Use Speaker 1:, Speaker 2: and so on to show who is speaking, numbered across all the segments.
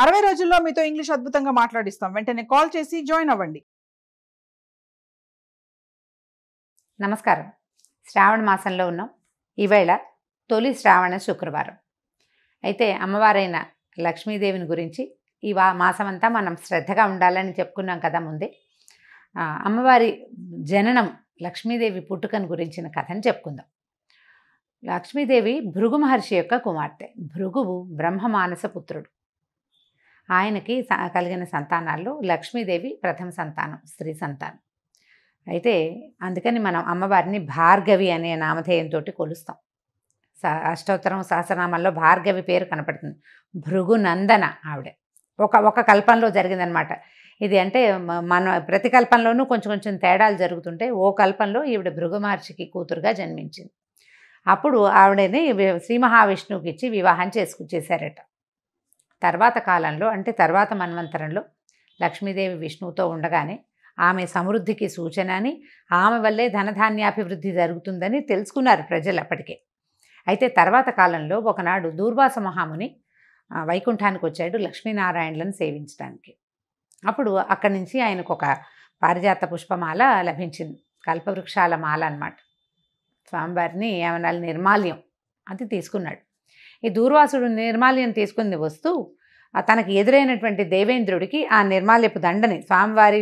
Speaker 1: 60 రోజుల్లో మీతో ఇంగ్లీష్ అద్భుతంగా మాట్లాడిస్తాం. వెంటనే కాల్ చేసి జాయిన్ అవ్వండి.
Speaker 2: నమస్కారం. శ్రావణ మాసంలో ఉన్నాం. ఈవేళ తొలి శ్రావణ శుక్రవారం. అయితే అమ్మవారైన లక్ష్మీదేవిని గురించి ఈ మాసమంతా మనం శ్రద్ధగా ఉండాలని చెప్పుకున్నాం కదా ముందే. అమ్మవారి జననం, లక్ష్మీదేవి పుట్టుకను గురించిన కథను చెప్పుకుందాం. లక్ష్మీదేవి భృగు మహర్షి యొక్క కుమార్తె. భృగువు బ్రహ్మమానస పుత్రుడు. ఆయనకి కలిగిన సంతానాల్లో లక్ష్మీదేవి ప్రథమ సంతానం, స్త్రీ సంతానం. అయితే అందుకని మనం అమ్మవారిని భార్గవి అనే నామధేయంతో కొలుస్తాం. అష్టోత్తరం సహస్రనామాల్లో భార్గవి పేరు కనపడుతుంది. భృగునందన ఆవిడ ఒక కల్పంలో జరిగిందనమాట ఇది. అంటే మన ప్రతి కల్పంలోనూ కొంచెం కొంచెం తేడాలు జరుగుతుంటే ఓ కల్పంలో ఈవిడ భృగు మహర్షికి కూతురుగా జన్మించింది. అప్పుడు ఆవిడని శ్రీ మహావిష్ణువుకి ఇచ్చి వివాహం చేశారట. తర్వాత కాలంలో అంటే తర్వాత మన్వంతరంలో లక్ష్మీదేవి విష్ణువుతో ఉండగానే ఆమె సమృద్ధికి సూచన అని, ఆమె వల్లే ధనధాన్యాభివృద్ధి జరుగుతుందని తెలుసుకున్నారు ప్రజలు అప్పటికే. అయితే తర్వాత కాలంలో ఒకనాడు దూర్వాస మహాముని వైకుంఠానికి వచ్చాడు లక్ష్మీనారాయణలను సేవించడానికి. అప్పుడు అక్కడి నుంచి ఆయనకు ఒక పారిజాత పుష్పమాల లభించింది, కల్పవృక్షాల మాల అన్నమాట. స్వామివారిని ఏమన్నా నిర్మాల్యం అది తీసుకున్నాడు. ఈ దూర్వాసుడు నిర్మాల్యం తీసుకుని వస్తూ తనకి ఎదురైనటువంటి దేవేంద్రుడికి ఆ నిర్మాల్యపు దండని, స్వామివారి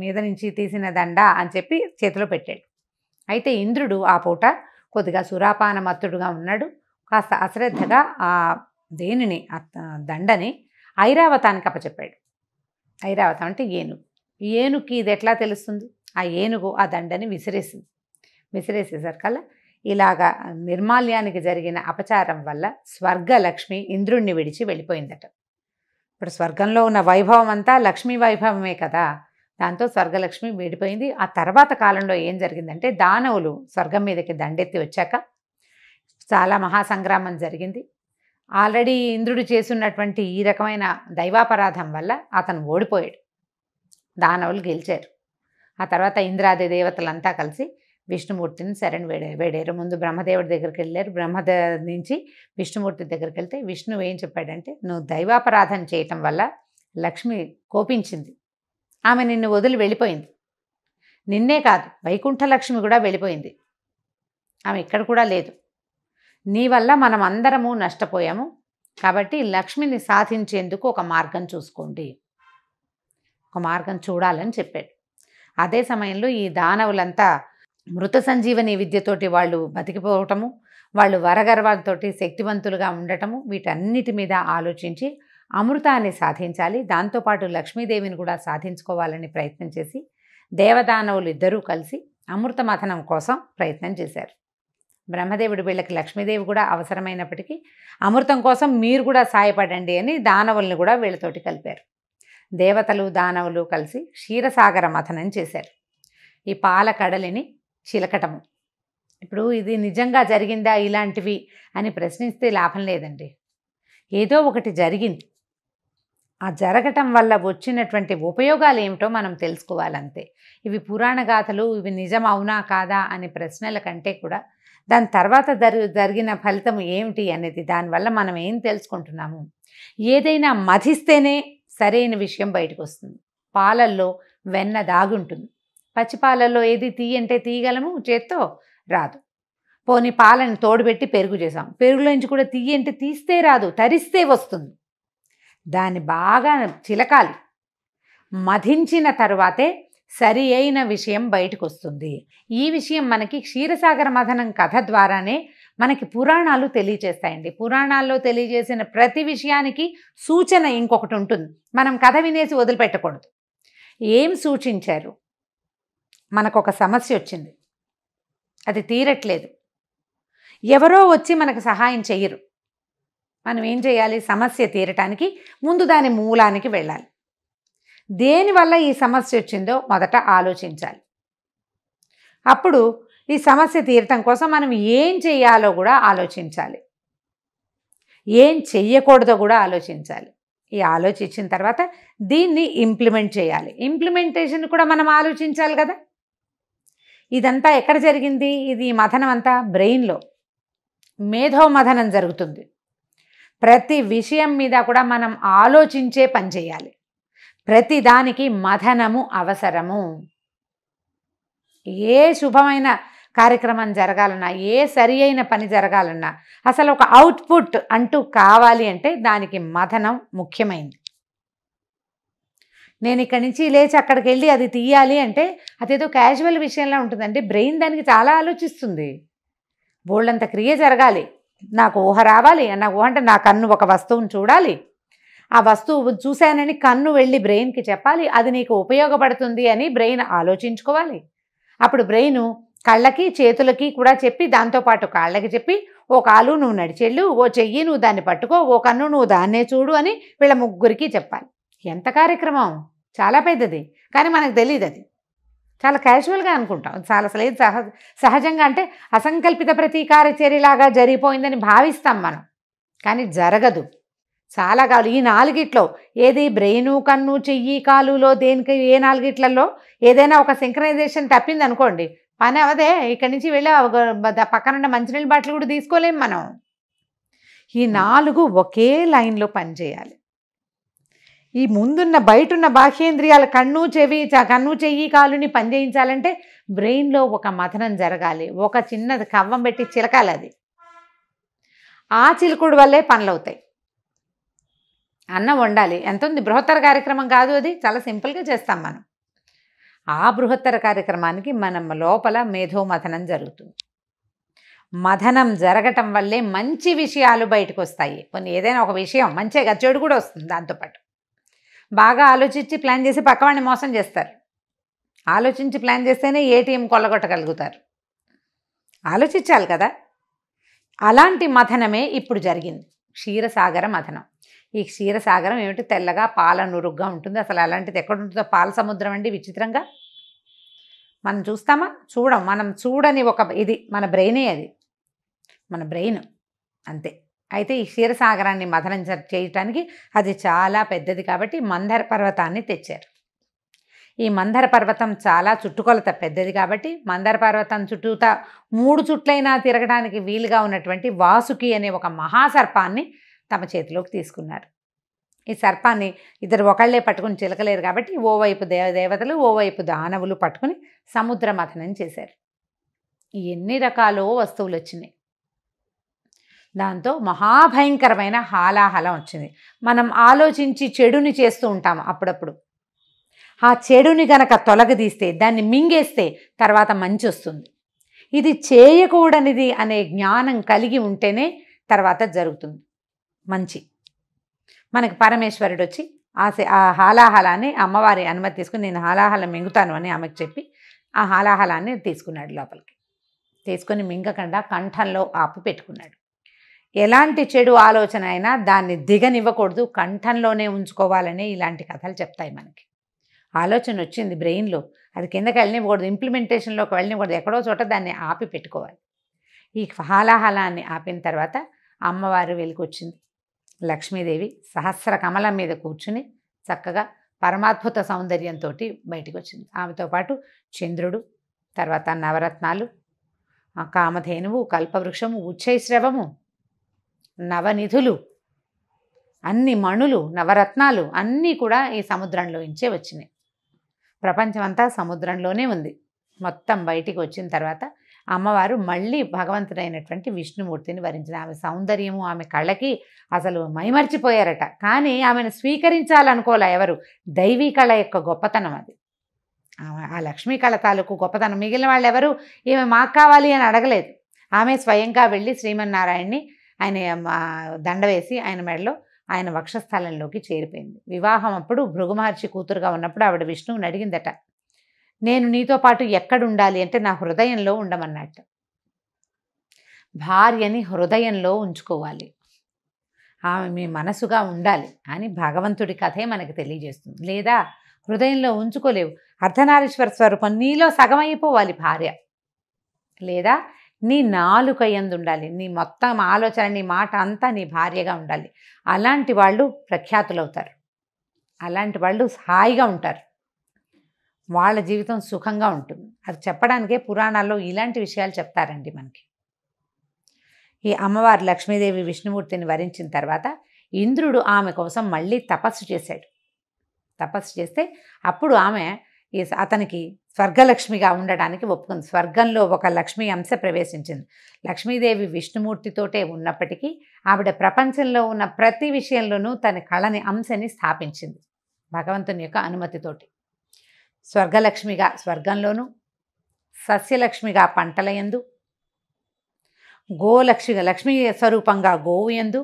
Speaker 2: మీద నుంచి తీసిన దండ అని చెప్పి చేతిలో పెట్టాడు. అయితే ఇంద్రుడు ఆ పూట కొద్దిగా సురాపాన మత్తుడుగా ఉన్నాడు. కాస్త అశ్రద్ధగా ఆ దేనిని దండని ఐరావతానికి అప్పచెప్పాడు. ఐరావతం అంటే ఏనుగు. ఏనుగుకి ఇది ఎట్లా తెలుస్తుంది? ఆ ఏనుగు ఆ దండని విసిరేసేసరికల్లా ఇలాగా నిర్మాల్యానికి జరిగిన అపచారం వల్ల స్వర్గలక్ష్మి ఇంద్రుణ్ణి విడిచి వెళ్ళిపోయిందట. ఇప్పుడు స్వర్గంలో ఉన్న వైభవం అంతా లక్ష్మీ వైభవమే కదా, దాంతో స్వర్గలక్ష్మి విడిపోయింది. ఆ తర్వాత కాలంలో ఏం జరిగిందంటే, దానవులు స్వర్గం మీదకి దండెత్తి వచ్చాక చాలా మహాసంగ్రామం జరిగింది. ఆల్రెడీ ఇంద్రుడు చేసున్నటువంటి ఈ రకమైన దైవాపరాధం వల్ల అతను ఓడిపోయాడు. దానవులు గెలిచారు. ఆ తర్వాత ఇంద్రాది దేవతలంతా కలిసి విష్ణుమూర్తిని శరణు వేడారు. ముందు బ్రహ్మదేవుడి దగ్గరికి వెళ్ళారు. నుంచి విష్ణుమూర్తి దగ్గరికి వెళ్తే విష్ణువు ఏం చెప్పాడంటే, నువ్వు దైవాపరాధన చేయటం వల్ల లక్ష్మి కోపించింది, ఆమె నిన్ను వదిలి వెళ్ళిపోయింది. నిన్నే కాదు, వైకుంఠ లక్ష్మి కూడా వెళ్ళిపోయింది, ఆమె ఇక్కడ కూడా లేదు. నీ వల్ల మనం అందరము నష్టపోయాము. కాబట్టి లక్ష్మిని సాధించేందుకు ఒక మార్గం చూసుకోండి, ఒక మార్గం చూడాలని చెప్పాడు. అదే సమయంలో ఈ దానవులంతా మృత సంజీవని విద్యతోటి వాళ్ళు బతికిపోవటము, వాళ్ళు వరగర్వాలతోటి శక్తివంతులుగా ఉండటము, వీటన్నిటి మీద ఆలోచించి అమృతాన్ని సాధించాలి, దాంతోపాటు లక్ష్మీదేవిని కూడా సాధించుకోవాలని ప్రయత్నం చేసి దేవదానవులు ఇద్దరూ కలిసి అమృత మథనం కోసం ప్రయత్నం చేశారు. బ్రహ్మదేవుడు వీళ్ళకి లక్ష్మీదేవి కూడా అవసరమైనప్పటికీ అమృతం కోసం మీరు కూడా సాయపడండి అని దానవుల్ని కూడా వీళ్ళతోటి కలిపారు. దేవతలు దానవులు కలిసి క్షీరసాగర మథనం చేశారు. ఈ పాల కడలిని చిలకటము. ఇప్పుడు ఇది నిజంగా జరిగిందా ఇలాంటివి అని ప్రశ్నిస్తే లాభం లేదండి. ఏదో ఒకటి జరిగింది. ఆ జరగటం వల్ల వచ్చినటువంటి ఉపయోగాలు ఏమిటో మనం తెలుసుకోవాలంతే. ఇవి పురాణ గాథలు, ఇవి నిజం అవునా కాదా అనే ప్రశ్నల కంటే కూడా దాని తర్వాత జరిగిన ఫలితం ఏమిటి అనేది, దానివల్ల మనం ఏం తెలుసుకుంటున్నాము. ఏదైనా మధిస్తేనే సరైన విషయం బయటకు వస్తుంది. పాలల్లో వెన్న దాగుంటుంది. పచ్చిపాలల్లో ఏది తీయంటే తీయగలము, చేత్తో రాదు. పోనీ పాలను తోడుపెట్టి పెరుగు చేసాం, పెరుగులోంచి కూడా తీయంటే తీస్తే రాదు, తరిస్తే వస్తుంది. దాన్ని బాగా చిలకాలి, మధించిన తరువాతే సరి అయిన విషయం బయటకు వస్తుంది. ఈ విషయం మనకి క్షీరసాగర మథనం కథ ద్వారానే మనకి పురాణాలు తెలియజేస్తాయండి. పురాణాల్లో తెలియజేసిన ప్రతి విషయానికి సూచన ఇంకొకటి ఉంటుంది. మనం కథ వినేసి వదిలిపెట్టకూడదు. ఏం సూచించారు? మనకొక సమస్య వచ్చింది, అది తీరట్లేదు, ఎవరో వచ్చి మనకు సహాయం చెయ్యరు. మనం ఏం చేయాలి? సమస్య తీరటానికి ముందు దాని మూలానికి వెళ్ళాలి. దేనివల్ల ఈ సమస్య వచ్చిందో మొదట ఆలోచించాలి. అప్పుడు ఈ సమస్య తీరటం కోసం మనం ఏం చేయాలో కూడా ఆలోచించాలి, ఏం చెయ్యకూడదో కూడా ఆలోచించాలి. ఈ ఆలోచించిన తర్వాత దీన్ని ఇంప్లిమెంట్ చేయాలి. ఇంప్లిమెంటేషన్ కూడా మనం ఆలోచించాలి కదా. ఇదంతా ఎక్కడ జరిగింది? ఇది మథనం అంతా బ్రెయిన్లో మేధో మథనం జరుగుతుంది. ప్రతి విషయం మీద కూడా మనం ఆలోచించే పని చేయాలి. ప్రతి దానికి మథనము అవసరము. ఏ శుభమైన కార్యక్రమం జరగాలన్నా, ఏ సరి అయిన పని జరగాలన్నా, అసలు ఒక అవుట్పుట్ అంటూ కావాలి అంటే దానికి మథనం ముఖ్యమైనది. నేను ఇక్కడి నుంచి లేచి అక్కడికి వెళ్ళి అది తీయాలి అంటే అదేదో క్యాజువల్ విషయంలో ఉంటుందండి. బ్రెయిన్ దానికి చాలా ఆలోచిస్తుంది. బోల్డంత క్రియ జరగాలి. నాకు ఊహ రావాలి. నాకు ఊహ అంటే నా కన్ను ఒక వస్తువుని చూడాలి, ఆ వస్తువు చూశానని కన్ను వెళ్ళి బ్రెయిన్కి చెప్పాలి, అది నీకు ఉపయోగపడుతుంది అని బ్రెయిన్ ఆలోచించుకోవాలి. అప్పుడు బ్రెయిన్ కళ్ళకి చేతులకి కూడా చెప్పి, దాంతోపాటు కాళ్ళకి చెప్పి, ఓ కాలు నువ్వు నడిచెళ్ళు, ఓ చెయ్యి నువ్వు దాన్ని పట్టుకో, ఓ కన్ను నువ్వు దాన్నే చూడు అని వీళ్ళ ముగ్గురికి చెప్పాలి. ఎంత కార్యక్రమం, చాలా పెద్దది. కానీ మనకు తెలియదు. అది చాలా క్యాజువల్గా అనుకుంటాం. చాలా అసలు ఏది సహజంగా అంటే అసంకల్పిత ప్రతీకార చర్యలాగా జరిగిపోయిందని భావిస్తాం మనం. కానీ జరగదు. చాలా కావాలి. ఈ నాలుగిట్లో ఏది బ్రెయిను, కన్ను, చెయ్యి, కాలులో దేనికి ఏ నాలుగిట్లలో ఏదైనా ఒక సింక్రనైజేషన్ తప్పింది అనుకోండి, పని అవదే. ఇక్కడి నుంచి వెళ్ళి పక్కనున్న మంచినీళ్ళ బాటిల్ కూడా తీసుకోలేం మనం. ఈ 4 ఒకే లైన్లో పనిచేయాలి. ఈ ముందున్న బయటున్న బాహ్యేంద్రియాల కన్ను, చెయ్యి, కాలుని పనిచేయించాలంటే బ్రెయిన్లో ఒక మథనం జరగాలి. ఒక చిన్నది కవ్వం పెట్టి చిలకాలి. అది ఆ చిలుకుడు వల్లే పనులు అవుతాయి. అన్నం వండాలి, ఎంత ఉంది, బృహత్తర కార్యక్రమం కాదు. అది చాలా సింపుల్గా చేస్తాం మనం. ఆ బృహత్తర కార్యక్రమానికి మనం లోపల మేధోమథనం జరుగుతుంది. మథనం జరగటం వల్లే మంచి విషయాలు బయటకు వస్తాయి. కొన్ని ఏదైనా ఒక విషయం మంచిగా, చెడు కూడా వస్తుంది దాంతోపాటు. బాగా ఆలోచించి ప్లాన్ చేసి పక్కవాడిని మోసం చేస్తారు. ఆలోచించి ప్లాన్ చేస్తేనే ఏటీఎం కొల్లగొట్టగలుగుతారు. ఆలోచించాలి కదా. అలాంటి మథనమే ఇప్పుడు జరిగింది. క్షీరసాగర మథనం. ఈ క్షీరసాగరం ఏమిటి, తెల్లగా పాల నురుగ్గా ఉంటుంది. అసలు అలాంటిది ఎక్కడ ఉంటుందో, పాల సముద్రం అండి. విచిత్రంగా మనం చూస్తామా? చూడం. మనం చూడని ఒక ఇది మన బ్రెయినే. అది మన బ్రెయిన్ అంతే. అయితే ఈ క్షీరసాగరాన్ని మథనం చేయటానికి అది చాలా పెద్దది కాబట్టి మందర పర్వతాన్ని తెచ్చారు. ఈ మందర పర్వతం చాలా చుట్టుకొలత పెద్దది కాబట్టి మందర పర్వతం చుట్టూతా 3 చుట్లైనా తిరగడానికి వీలుగా ఉన్నటువంటి వాసుకి అనే ఒక మహాసర్పాన్ని తమ చేతిలోకి తీసుకున్నారు. ఈ సర్పాన్ని ఇద్దరు ఒకళ్లే పట్టుకుని చిలకలేరు కాబట్టి ఓవైపు దేవతలు, ఓవైపు దానవులు పట్టుకుని సముద్ర మథనం చేశారు. ఎన్ని రకాలో వస్తువులు వచ్చినాయి. దాంతో మహాభయంకరమైన హాలాహలం వచ్చింది. మనం ఆలోచించి చెడుని చేస్తూ ఉంటాం అప్పుడప్పుడు. ఆ చెడుని గనక తొలగదీస్తే, దాన్ని మింగేస్తే తర్వాత మంచి వస్తుంది. ఇది చేయకూడనిది అనే జ్ఞానం కలిగి ఉంటేనే తర్వాత జరుగుతుంది మంచి. మనకి పరమేశ్వరుడు వచ్చి ఆ హాలాహలాన్ని అమ్మవారి అనుమతి తీసుకుని నేను హాలాహలం మింగుతాను అని ఆమెకు చెప్పి ఆ హాలాహలాన్ని తీసుకున్నాడు లోపలికి. తీసుకొని మింగకుండా కంఠంలో ఆపు పెట్టుకున్నాడు. ఎలాంటి చెడు ఆలోచన అయినా దాన్ని దిగనివ్వకూడదు, కంఠంలోనే ఉంచుకోవాలని ఇలాంటి కథలు చెప్తాయి మనకి. ఆలోచన వచ్చింది బ్రెయిన్లో, అది కిందకి వెళ్ళనివ్వకూడదు, ఇంప్లిమెంటేషన్లోకి వెళ్ళనివ్వకూడదు, ఎక్కడో చోట దాన్ని ఆపి పెట్టుకోవాలి. ఈ హాలాహలాన్ని ఆపిన తర్వాత అమ్మవారు వెలికొచ్చింది. లక్ష్మీదేవి సహస్ర కమలం మీద కూర్చుని చక్కగా పరమాద్భుత సౌందర్యంతో బయటికి వచ్చింది. ఆమెతో పాటు చంద్రుడు, తర్వాత నవరత్నాలు, కామధేనువు, కల్పవృక్షము, ఉచ్చైశ్రవము, నవనిధులు, అన్ని మణులు, నవరత్నాలు అన్నీ కూడా ఈ సముద్రంలో నుంచే వచ్చినాయి. ప్రపంచమంతా సముద్రంలోనే ఉంది. మొత్తం బయటికి వచ్చిన తర్వాత అమ్మవారు మళ్ళీ భగవంతుడైనటువంటి విష్ణుమూర్తిని వరించింది. ఆమె సౌందర్యము, ఆమె కళకి అసలు మైమర్చిపోయారట. కానీ ఆమెను స్వీకరించాలనుకోలే ఎవరు. దైవీ కళ యొక్క గొప్పతనం అది. ఆ లక్ష్మీ కళ తాలూకు గొప్పతనం. మిగిలిన వాళ్ళు ఎవరు ఈమె మాకు కావాలి అని అడగలేదు. ఆమె స్వయంగా వెళ్ళి శ్రీమన్నారాయణ్ణి ఆయన దండ వేసి ఆయన మెడలో ఆయన వక్షస్థలంలోకి చేరిపోయింది. వివాహం అప్పుడు భృగు మహర్షి కూతురుగా ఉన్నప్పుడు ఆవిడ విష్ణువుని అడిగిందట, నేను నీతో పాటు ఎక్కడుండాలి అంటే నా హృదయంలో ఉండమన్నట్టు. భార్యని హృదయంలో ఉంచుకోవాలి, ఆమె మీ మనసుగా ఉండాలి అని భగవంతుడి కథే మనకు తెలియజేస్తుంది. లేదా హృదయంలో ఉంచుకోలేవు. అర్ధనారీశ్వర స్వరూపం నీలో సగం అయిపోవాలి భార్య. లేదా నీ నాలుక యందు ఉండాలి, నీ మొత్తం ఆలోచన, నీ మాట అంతా నీ భార్యగా ఉండాలి. అలాంటి వాళ్ళు ప్రఖ్యాతులవుతారు. అలాంటి వాళ్ళు హాయిగా ఉంటారు. వాళ్ళ జీవితం సుఖంగా ఉంటుంది. అది చెప్పడానికే పురాణాల్లో ఇలాంటి విషయాలు చెప్తారండి మనకి. ఈ అమ్మవారు లక్ష్మీదేవి విష్ణుమూర్తిని వరించిన తర్వాత ఇంద్రుడు ఆమె కోసం మళ్ళీ తపస్సు చేశాడు. తపస్సు చేస్తే అప్పుడు ఆమె అతనికి స్వర్గలక్ష్మిగా ఉండడానికి ఒప్పుకుంది. స్వర్గంలో ఒక లక్ష్మీ అంశ ప్రవేశించింది. లక్ష్మీదేవి విష్ణుమూర్తితోటే ఉన్నప్పటికీ ఆవిడ ప్రపంచంలో ఉన్న ప్రతి విషయంలోనూ తన కళని అంశని స్థాపించింది భగవంతుని యొక్క అనుమతితోటి. స్వర్గలక్ష్మిగా స్వర్గంలోనూ, సస్యలక్ష్మిగా పంటల యందు, లక్ష్మీ స్వరూపంగా గోవు యందు,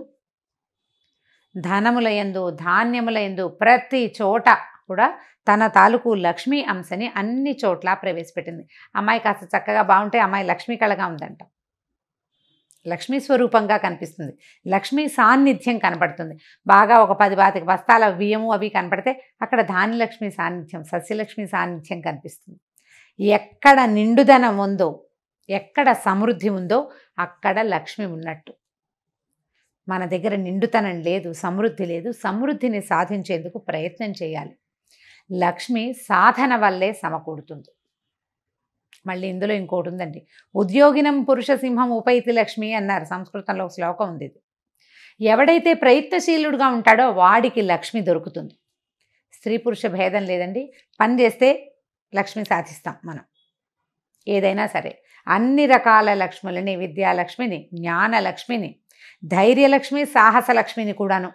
Speaker 2: ధనముల యందు, ధాన్యముల యందు ప్రతి చోట కూడా తన తాలూకు లక్ష్మీ అంశని అన్ని చోట్ల ప్రవేశపెట్టింది. అమ్మాయి కాస్త చక్కగా బాగుంటే అమ్మాయి లక్ష్మీ కళగా ఉందంట. లక్ష్మీ స్వరూపంగా కనిపిస్తుంది. లక్ష్మీ సాన్నిధ్యం కనపడుతుంది. బాగా ఒక 10 బస్తాల బియ్యము అవి కనపడితే అక్కడ ధాన్యలక్ష్మి సాన్నిధ్యం, సస్యలక్ష్మి సాన్నిధ్యం కనిపిస్తుంది. ఎక్కడ నిండుదనం ఉందో, ఎక్కడ సమృద్ధి ఉందో అక్కడ లక్ష్మి ఉన్నట్టు. మన దగ్గర నిండుతనం లేదు, సమృద్ధి లేదు. సమృద్ధిని సాధించేందుకు ప్రయత్నం చేయాలి. లక్ష్మి సాధన వల్లే సమకూడుతుంది. మళ్ళీ ఇందులో ఇంకోటి ఉందండి, ఉద్యోగినం పురుష సింహం ఉపైతి లక్ష్మి అన్నారు. సంస్కృతంలో శ్లోకం ఉంది. ఇది ఎవడైతే ప్రయత్నశీలుడుగా ఉంటాడో వాడికి లక్ష్మి దొరుకుతుంది. స్త్రీ పురుష భేదం లేదండి. పని చేస్తే లక్ష్మి సాధిస్తాం మనం. ఏదైనా సరే అన్ని రకాల లక్ష్ములని, విద్యాలక్ష్మిని, జ్ఞానలక్ష్మిని, ధైర్యలక్ష్మి, సాహసలక్ష్మిని కూడాను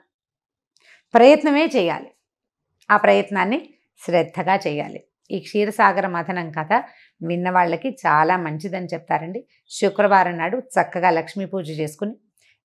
Speaker 2: ప్రయత్నమే చేయాలి. ఆ ప్రయత్నాన్ని శ్రద్ధగా చేయాలి. ఈ క్షీరసాగర మథనం కథ విన్న వాళ్ళకి చాలా మంచిదని చెప్తారండి. శుక్రవారం నాడు చక్కగా లక్ష్మీ పూజ చేసుకుని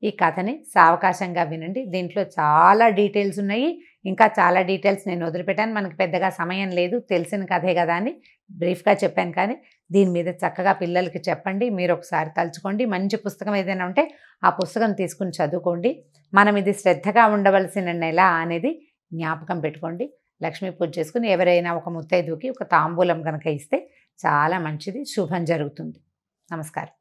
Speaker 2: ఈ కథని సావకాశంగా వినండి. దీంట్లో చాలా డీటెయిల్స్ ఉన్నాయి. ఇంకా చాలా డీటెయిల్స్ నేను వదిలిపెట్టాను. మనకి పెద్దగా సమయం లేదు, తెలిసిన కథే కదా అని బ్రీఫ్గా చెప్పాను. కానీ దీని మీద చక్కగా పిల్లలకి చెప్పండి. మీరు ఒకసారి తలుచుకోండి. మంచి పుస్తకం ఏదైనా ఉంటే ఆ పుస్తకం తీసుకుని చదువుకోండి. మనం ఇది శ్రద్ధగా ఉండవలసిన నెల అనేది జ్ఞాపకం పెట్టుకోండి. లక్ష్మీ పూజ చేసుకుని ఎవరైనా ఒక ముత్తైదుకి ఒక తాంబూలం కనుక ఇస్తే చాలా మంచిది, శుభం జరుగుతుంది. నమస్కారం.